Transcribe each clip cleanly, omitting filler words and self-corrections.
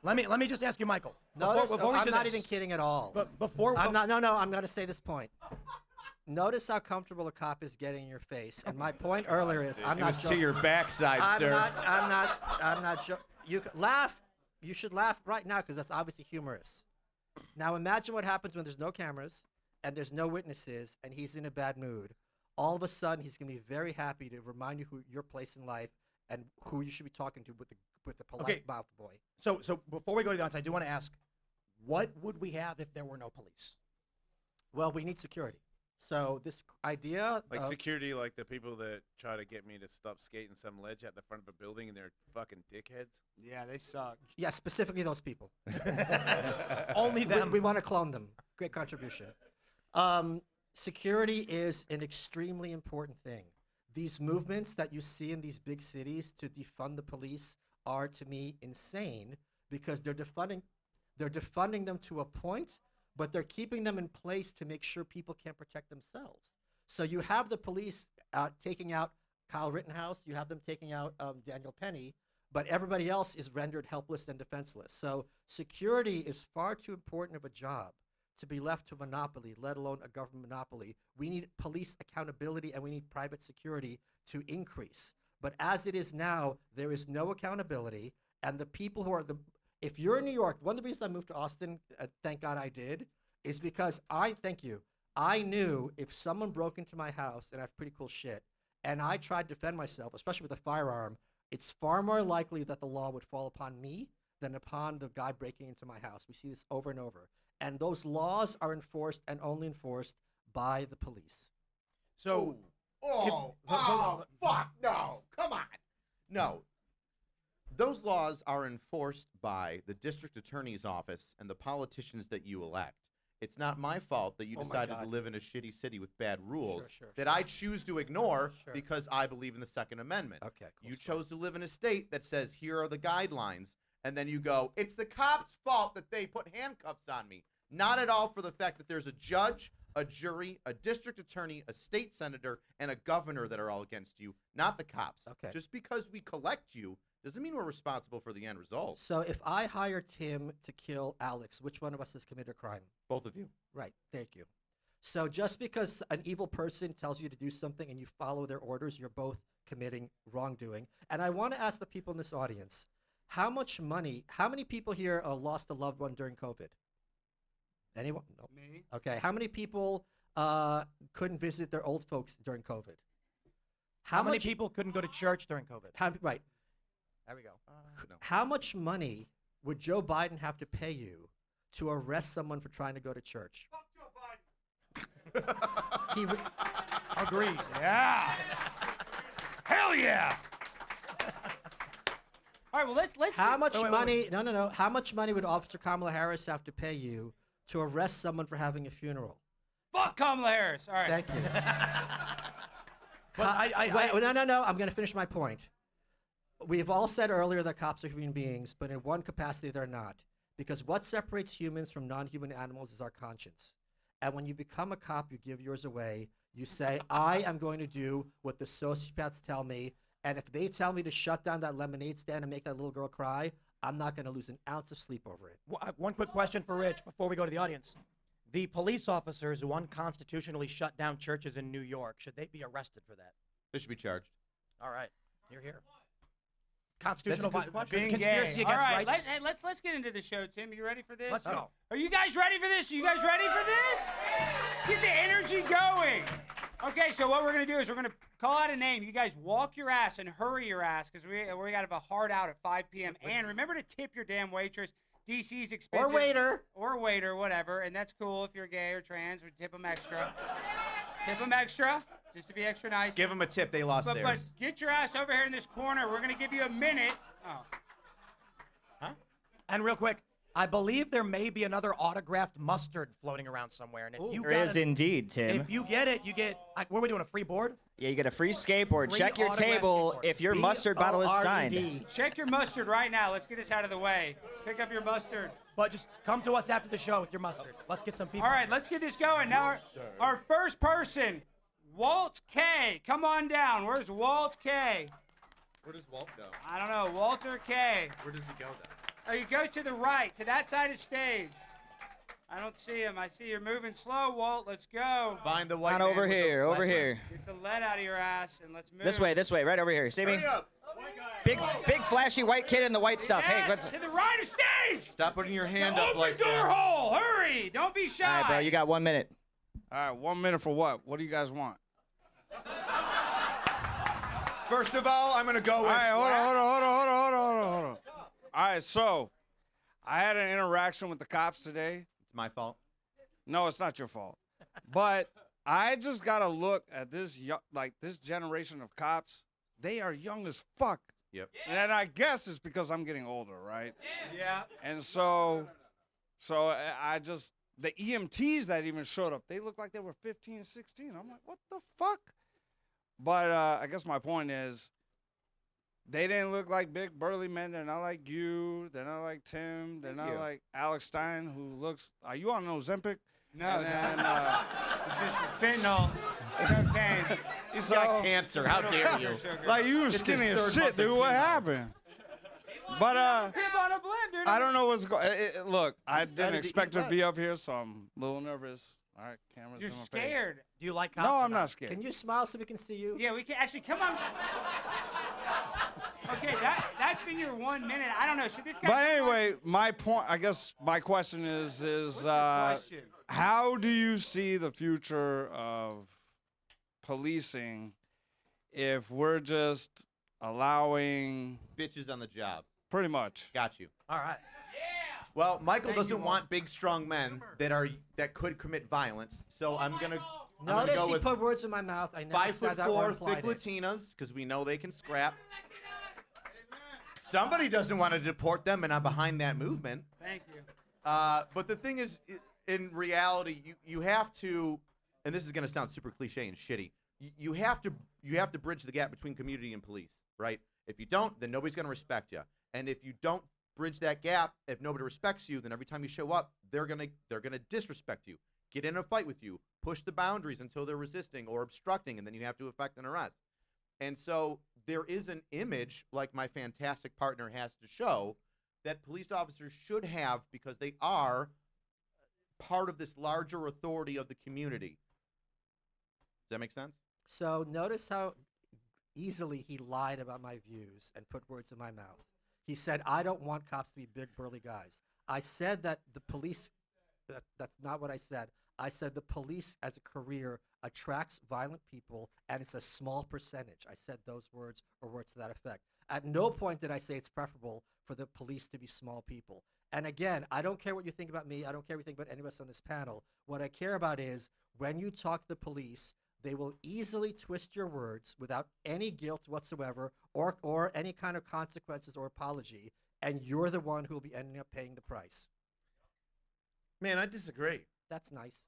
Let me just ask you, Michael. Notice, before we I'm do not this, even kidding at all. But before I'm not. No. I'm going to say this point. Notice how comfortable a cop is getting in your face. And my point earlier is, I'm it not was joking. to your backside, sir. I'm not joking. You laugh. You should laugh right now because that's obviously humorous. Now imagine what happens when there's no cameras and there's no witnesses and he's in a bad mood. All of a sudden, he's going to be very happy to remind you who your place in life and who you should be talking to with the polite mouth boy. So before we go to the audience, I do want to ask, what would we have if there were no police? Well, we need security. So this idea, like security, like the people that try to get me to stop skating some ledge at the front of a building, and they're fucking dickheads. Yeah, they suck. Yeah, specifically those people. Only them. We want to clone them. Great contribution. Security is an extremely important thing. These movements that you see in these big cities to defund the police are, to me, insane because they're defunding them to a point, but they're keeping them in place to make sure people can't protect themselves. So you have the police taking out Kyle Rittenhouse, you have them taking out Daniel Penny, but everybody else is rendered helpless and defenseless. So security is far too important of a job to be left to monopoly, let alone a government monopoly. We need police accountability and we need private security to increase. But as it is now, there is no accountability, and the people who are if you're in New York, one of the reasons I moved to Austin, thank God I did, is because I knew if someone broke into my house, and I have pretty cool shit, and I tried to defend myself, especially with a firearm, it's far more likely that the law would fall upon me than upon the guy breaking into my house. We see this over and over. And those laws are enforced and only enforced by the police. So, Fuck, no, come on. No. Those laws are enforced by the district attorney's office and the politicians that you elect. It's not my fault that you decided to live in a shitty city with bad rules that I choose to ignore because I believe in the Second Amendment. Okay, cool. You chose to live in a state that says, here are the guidelines, and then you go, it's the cops' fault that they put handcuffs on me. Not at all for the fact that there's a judge, a jury, a district attorney, a state senator, and a governor that are all against you, not the cops. Okay. Just because we collect you doesn't mean we're responsible for the end result. So if I hire Tim to kill Alex, which one of us has committed a crime? Both of you. Right, thank you. So just because an evil person tells you to do something and you follow their orders, you're both committing wrongdoing. And I want to ask the people in this audience, how many people here lost a loved one during COVID? Anyone? No. Me. Okay, how many people couldn't visit their old folks during COVID? How many people couldn't go to church during COVID? Right. There we go. No. How much money would Joe Biden have to pay you to arrest someone for trying to go to church? Fuck Joe Biden. He would, Agreed. Yeah. Hell yeah. All right. Well, let's. how much money? No. How much money would Officer Kamala Harris have to pay you to arrest someone for having a funeral? Fuck Kamala Harris. All right. Thank you. But No. I'm going to finish my point. We've all said earlier that cops are human beings, but in one capacity they're not. Because what separates humans from non-human animals is our conscience. And when you become a cop, you give yours away. You say, I am going to do what the sociopaths tell me. And if they tell me to shut down that lemonade stand and make that little girl cry, I'm not going to lose an ounce of sleep over it. one quick question for Rich before we go to the audience. The police officers who unconstitutionally shut down churches in New York, should they be arrested for that? They should be charged. All right. Here. Constitutional Being conspiracy gay. against All right, rights. let's get into the show, Tim. You ready for this? Let's go. Are you guys ready for this? You guys ready for this? Let's get the energy going. Okay, so what we're going to do is we're going to call out a name. You guys walk your ass and hurry your ass because we got to have a hard out at 5 p.m. And remember to tip your damn waitress. DC's expensive. Or waiter, whatever. And that's cool if you're gay or trans. We tip them extra. Tip them extra, just to be extra nice. Give them a tip. They lost But theirs. get your ass over here in this corner. We're going to give you a minute. Oh. Huh? And real quick, I believe there may be another autographed mustard floating around somewhere. And if you There got is it, indeed, Tim. if you get it, you get. What are we doing? A free board? Yeah, you get a free skateboard. Free Check your autographed table skateboard. if your mustard bottle is signed. B-O-R-E-D. Check your mustard right now. Let's get this out of the way. Pick up your mustard. But just come to us after the show with your mustard. Let's get some people. All right, let's get this going. Now, our first person, Walt K. Come on down. Where's Walt K? Where does Walt go? I don't know. Walter K. Where does he go then? Oh, he goes to the right, to that side of stage. I don't see him. I see you're moving slow, Walt. Let's go. Find the white On man over with the here, over lead here. Get the lead out of your ass and let's move. This way, right over here. See me? Hurry up. Big flashy white kid in the white stuff. Hey, what's To the right of stage. Stop putting your hand Now up open like door that. hole. Hurry. Don't be shy. All right, bro, you got 1 minute. All right, 1 minute for what? What do you guys want? First of all, I'm going to go All with... right, hold on. All right, so I had an interaction with the cops today. It's my fault. No, it's not your fault. But I just got to look at this, this generation of cops. They are young as fuck. Yep. And I guess it's because I'm getting older, right? Yeah. And so I just, the EMTs that even showed up, they looked like they were 15, 16. I'm like, what the fuck? But I guess my point is, they didn't look like big burly men. They're not like you. They're not like Tim. They're not like Alex Stein, who looks. Are you on Ozempic? No, And then, This is fentanyl. Cocaine. He's got cancer. How dare you? like you were It's his skinny as third shit, month of dude. What chemo. happened? But Pimp on a blimp, dude. I don't know what's going. Look, I decided didn't to expect eat to be up here, so I'm a little nervous. All right, cameras You're in my scared. Do you like face. cops? No, or I'm not scared. Can you smile so we can see you? Yeah, we can actually come on. Okay, that's been your 1 minute. I don't know. Should this guy? But anyway, my point. I guess my question is What's your question? how do you see the future of policing if we're just allowing Bitches on the job. pretty much? Got you. All right. Well, Michael Thank you, doesn't Walt. want big, strong men that could commit violence. So I'm gonna Notice go he with put words in my mouth. I never said that 5'4" or implied thick it. Latinas because we know they can scrap. Somebody doesn't want to deport them, and I'm behind that movement. Thank you. But the thing is, in reality, you have to, and this is going to sound super cliche and shitty. You have to bridge the gap between community and police, right? If you don't, then nobody's going to respect you. And if you don't bridge that gap, if nobody respects you, then every time you show up, they're gonna disrespect you, get in a fight with you, push the boundaries until they're resisting or obstructing, and then you have to effect an arrest. And so there is an image, like my fantastic partner has to show, that police officers should have because they are part of this larger authority of the community. Does that make sense? So notice how easily he lied about my views and put words in my mouth. He said, I don't want cops to be big, burly guys. I said that the police, that's not what I said. I said the police as a career attracts violent people, and it's a small percentage. I said those words or words to that effect. At no point did I say it's preferable for the police to be small people. And again, I don't care what you think about me. I don't care what you think about any of us on this panel. What I care about is when you talk to the police, they will easily twist your words without any guilt whatsoever or any kind of consequences or apology, and you're the one who will be ending up paying the price. Man, I disagree. That's nice.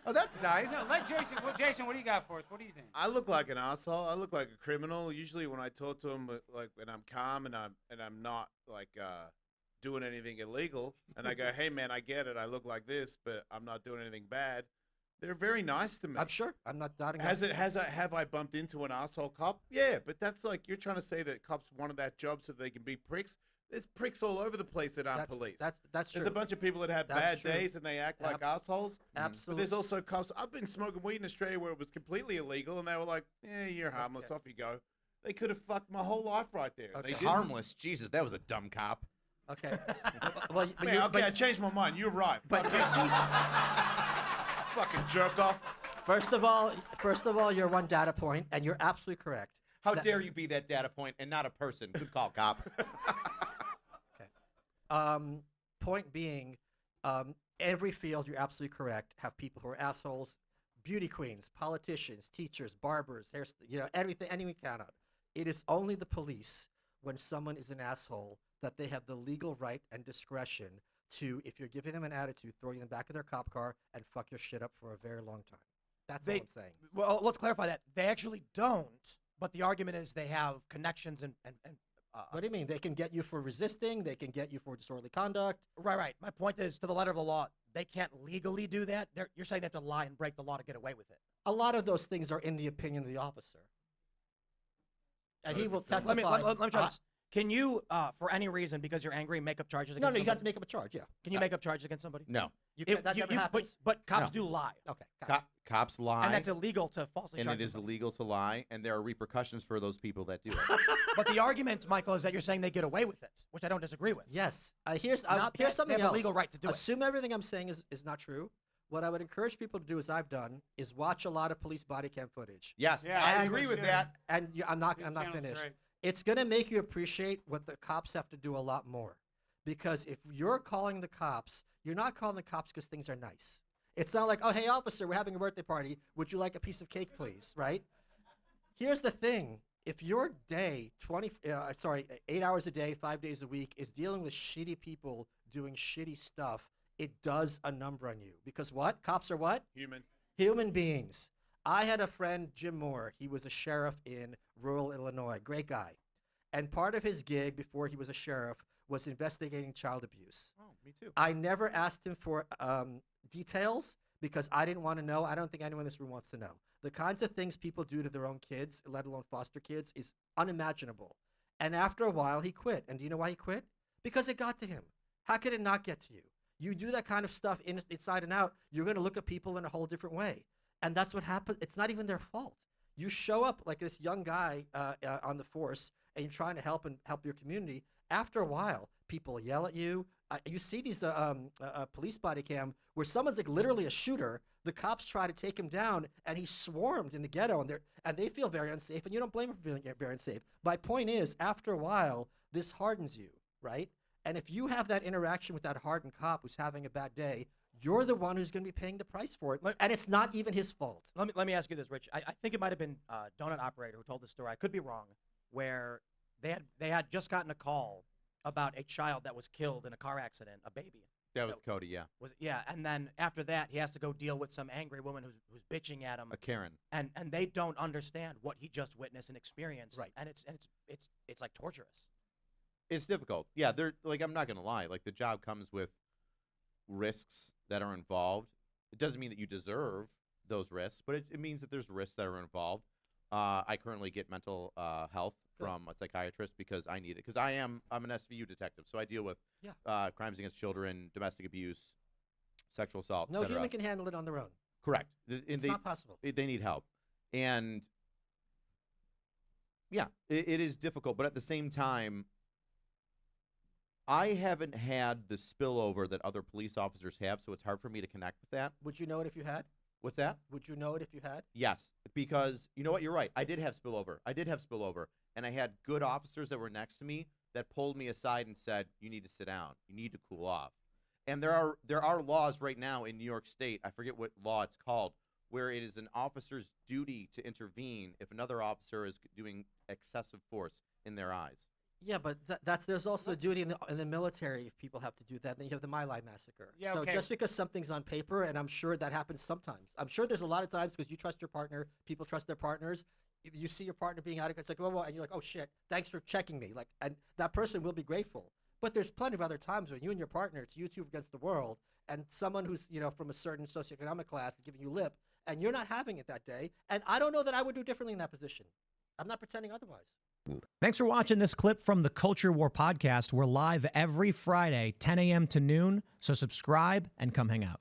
Oh, that's nice. No, let Jason. Well, Jason, what do you got for us? What do you think? I look like an asshole. I look like a criminal. Usually, when I talk to him, like, and I'm calm and I'm not like doing anything illegal, and I go, "Hey, man, I get it. I look like this, but I'm not doing anything bad." They're very nice to me. I'm sure. I'm not doubting Have I bumped into an asshole cop? Yeah, but that's like you're trying to say that cops wanted that job so they can be pricks. There's pricks all over the place that aren't police. That's true. There's a bunch of people that have That's bad true. days and they act like assholes. But Absolutely. there's also cops. I've been smoking weed in Australia where it was completely illegal, and they were like, "Yeah, you're harmless. Okay. Off you go." They could have fucked my whole life right there. Okay. They didn't. Harmless. Jesus, that was a dumb cop. Okay. well, but Man, you- okay, but- I changed my mind. You're right. but Fuck you you. see, Fucking jerk off. first of all, you're one data point, and you're absolutely correct. How dare you be that data point and not a person? Good call, cop. Point being, every field, you're absolutely correct, have people who are assholes, beauty queens, politicians, teachers, barbers, everything, anyone count out. It is only the police, when someone is an asshole, that they have the legal right and discretion to, if you're giving them an attitude, throw you in the back of their cop car and fuck your shit up for a very long time. That's all I'm saying. Well, let's clarify that. They actually don't, but the argument is they have connections and What do you mean? They can get you for resisting. They can get you for disorderly conduct. right. My point is, to the letter of the law, they can't legally do that. You're saying they have to lie and break the law to get away with it. A lot of those things are in the opinion of the officer. And he will testify. Let me try this. Can you, for any reason, because you're angry, make up charges against No, somebody? you have to make up a charge. Yeah. Can you make up charges against somebody? No. That never happens. But cops No. do lie. Okay. Gotcha. Cops lie. And that's illegal to falsely and charge it is somebody. illegal to lie, and there are repercussions for those people that do it. But the argument, Michael, is that you're saying they get away with it, which I don't disagree with. Yes. Here's Not here's that something they have else. a legal right to do it. Assume everything I'm saying is not true. What I would encourage people to do, as I've done, is watch a lot of police body cam footage. Yes, Yeah, I and- agree with that. And I'm not Channel's finished. great. It's going to make you appreciate what the cops have to do a lot more. Because if you're calling the cops, you're not calling the cops because things are nice. It's not like, oh, hey, officer, we're having a birthday party. Would you like a piece of cake, please? Right? Here's the thing. If your day, 8 hours a day, 5 days a week, is dealing with shitty people doing shitty stuff, it does a number on you. Because what? Cops are what? Human. Human beings. I had a friend, Jim Moore. He was a sheriff in rural Illinois. Great guy. And part of his gig before he was a sheriff was investigating child abuse. Oh, me too. I never asked him for details because I didn't want to know. I don't think anyone in this room wants to know. The kinds of things people do to their own kids, let alone foster kids, is unimaginable. And after a while, he quit. And do you know why he quit? Because it got to him. How could it not get to you? You do that kind of stuff inside and out, you're going to look at people in a whole different way. And that's what happens. It's not even their fault. You show up like this young guy on the force, and you're trying to help your community. After a while, people yell at you. You see these police body cam where someone's like literally a shooter. The cops try to take him down, and he's swarmed in the ghetto, and they feel very unsafe, and you don't blame them for feeling very unsafe. My point is, after a while, this hardens you, right? And if you have that interaction with that hardened cop who's having a bad day, you're the one who's going to be paying the price for it, and it's not even his fault. Let me ask you this, Rich. I think it might have been Donut Operator who told the story. I could be wrong, where they had just gotten a call about a child that was killed in a car accident, a baby. That was Cody, yeah. And then after that, he has to go deal with some angry woman who's bitching at him, A Karen. and they don't understand what he just witnessed and experienced. Right. And it's like torturous. It's difficult. Yeah, they're like, I'm not gonna lie. Like, the job comes with risks that are involved. It doesn't mean that you deserve those risks, but it means that there's risks that are involved. I currently get mental health from a psychiatrist because I need it. Because I'm an SVU detective, so I deal with crimes against children, domestic abuse, sexual assault. No et cetera. human can handle it on their own. Correct. It's not possible. They need help, and yeah, it is difficult. But at the same time, I haven't had the spillover that other police officers have, so it's hard for me to connect with that. Would you know it if you had? What's that? Would you know it if you had? Yes, because you know what? You're right. I did have spillover. And I had good officers that were next to me that pulled me aside and said, "You need to sit down. You need to cool off." And there are laws right now in New York State. I forget what law it's called, where it is an officer's duty to intervene if another officer is doing excessive force in their eyes. Yeah, but there's also a duty in the military if people have to do that. Then you have the My Lai massacre. Yeah, so okay. just because something's on paper, and I'm sure that happens sometimes. I'm sure there's a lot of times because you trust your partner, people trust their partners. If you see your partner being out of it's like, oh, and you're like, oh shit, thanks for checking me. Like, and that person will be grateful. But there's plenty of other times when you and your partner, it's you two against the world, and someone who's from a certain socioeconomic class is giving you lip, and you're not having it that day. And I don't know that I would do differently in that position. I'm not pretending otherwise. Thanks for watching this clip from the Culture War podcast. We're live every Friday, 10 a.m. to noon, so subscribe and come hang out.